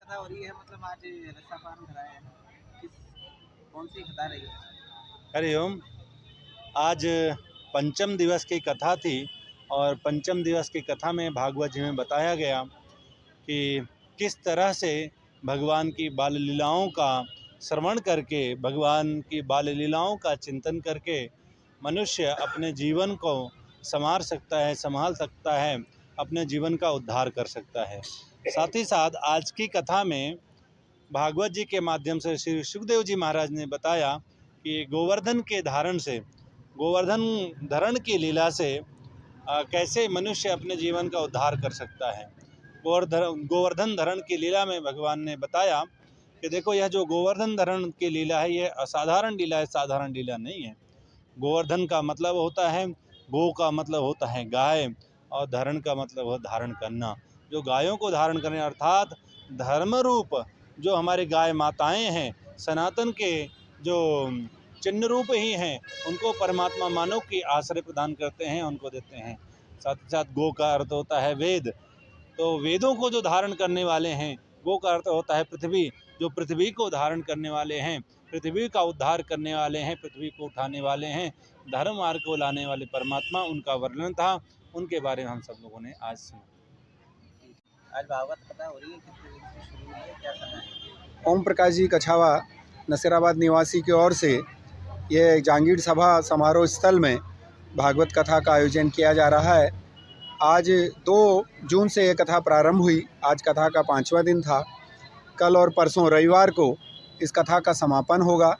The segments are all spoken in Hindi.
कथा हो रही है, मतलब आज रस्सापान कराया है, किस कौन सी कथा रही है? हरिओम। आज पंचम दिवस की कथा थी और पंचम दिवस की कथा में भागवत जी में बताया गया कि किस तरह से भगवान की बाल लीलाओं का श्रवण करके, भगवान की बाल लीलाओं का चिंतन करके मनुष्य अपने जीवन को संभाल सकता है, अपने जीवन का उद्धार कर सकता है। साथ ही साथ आज की कथा में भागवत जी के माध्यम से श्री सुखदेव जी महाराज ने बताया कि गोवर्धन धरण की लीला से कैसे मनुष्य अपने जीवन का उद्धार कर सकता है। गोवर्धन धरण की लीला में भगवान ने बताया कि देखो, यह जो गोवर्धन धरण की लीला है, यह असाधारण लीला है, साधारण लीला नहीं है। गोवर्धन का मतलब होता है, गो का मतलब होता है गाय, और धरण का मतलब है धारण करना। जो गायों को धारण करने अर्थात धर्म रूप जो हमारी गाय माताएं हैं, सनातन के जो चिन्ह रूप ही हैं, उनको परमात्मा मानव की आश्रय प्रदान करते हैं, उनको देते हैं। साथ ही साथ गो का अर्थ होता है वेद, तो वेदों को जो धारण करने वाले हैं। गो का अर्थ होता है पृथ्वी, जो पृथ्वी को धारण करने वाले हैं, पृथ्वी का उद्धार करने वाले हैं, पृथ्वी को उठाने वाले हैं, धर्म मार्ग को लाने वाले परमात्मा, उनका वर्णन था। उनके बारे में हम सब लोगों ने आज सुना। आज भागवत कथा हो रही है, किस तरीके से शुरू हुई है, क्या करना है? ओम प्रकाश जी कछावा नसीराबाद निवासी की ओर से ये जहांगीर सभा समारोह स्थल में भागवत कथा का आयोजन किया जा रहा है। आज 2 जून से ये कथा प्रारंभ हुई। आज कथा का 5वां दिन था। कल और परसों रविवार को इस कथा का समापन होगा।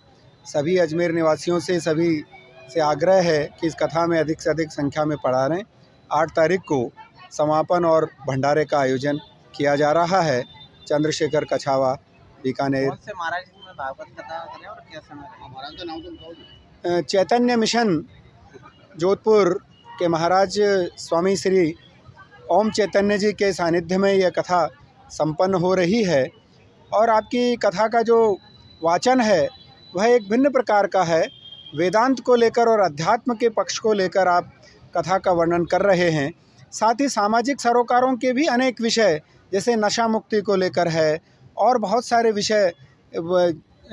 सभी अजमेर निवासियों से सभी से आग्रह है कि इस कथा में अधिक से अधिक संख्या में पधारें। 8 तारीख को समापन और भंडारे का आयोजन किया जा रहा है। चंद्रशेखर कछावा, बीकानेर। कौन से महाराज जी में भागवत कथा करें और क्या समय है? महाराज का नाम तो बताओ। चैतन्य मिशन जोधपुर के महाराज स्वामी श्री ओम चैतन्य जी के सानिध्य में यह कथा संपन्न हो रही है। और आपकी कथा का जो वाचन है वह एक भिन्न प्रकार का है। वेदांत को लेकर और अध्यात्म के पक्ष को लेकर आप कथा का वर्णन कर रहे हैं। साथ ही सामाजिक सरोकारों के भी अनेक विषय, जैसे नशा मुक्ति को लेकर है और बहुत सारे विषय,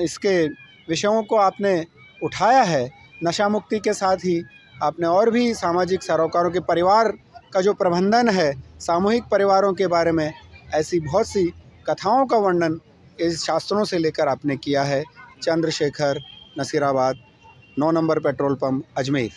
इसके विषयों को आपने उठाया है। नशा मुक्ति के साथ ही आपने और भी सामाजिक सरोकारों के परिवार का जो प्रबंधन है, सामूहिक परिवारों के बारे में ऐसी बहुत सी कथाओं का वर्णन इस शास्त्रों से लेकर आपने किया है। Chandrashekhar, Nasirabad, 9 number petrol pump, Ajmer.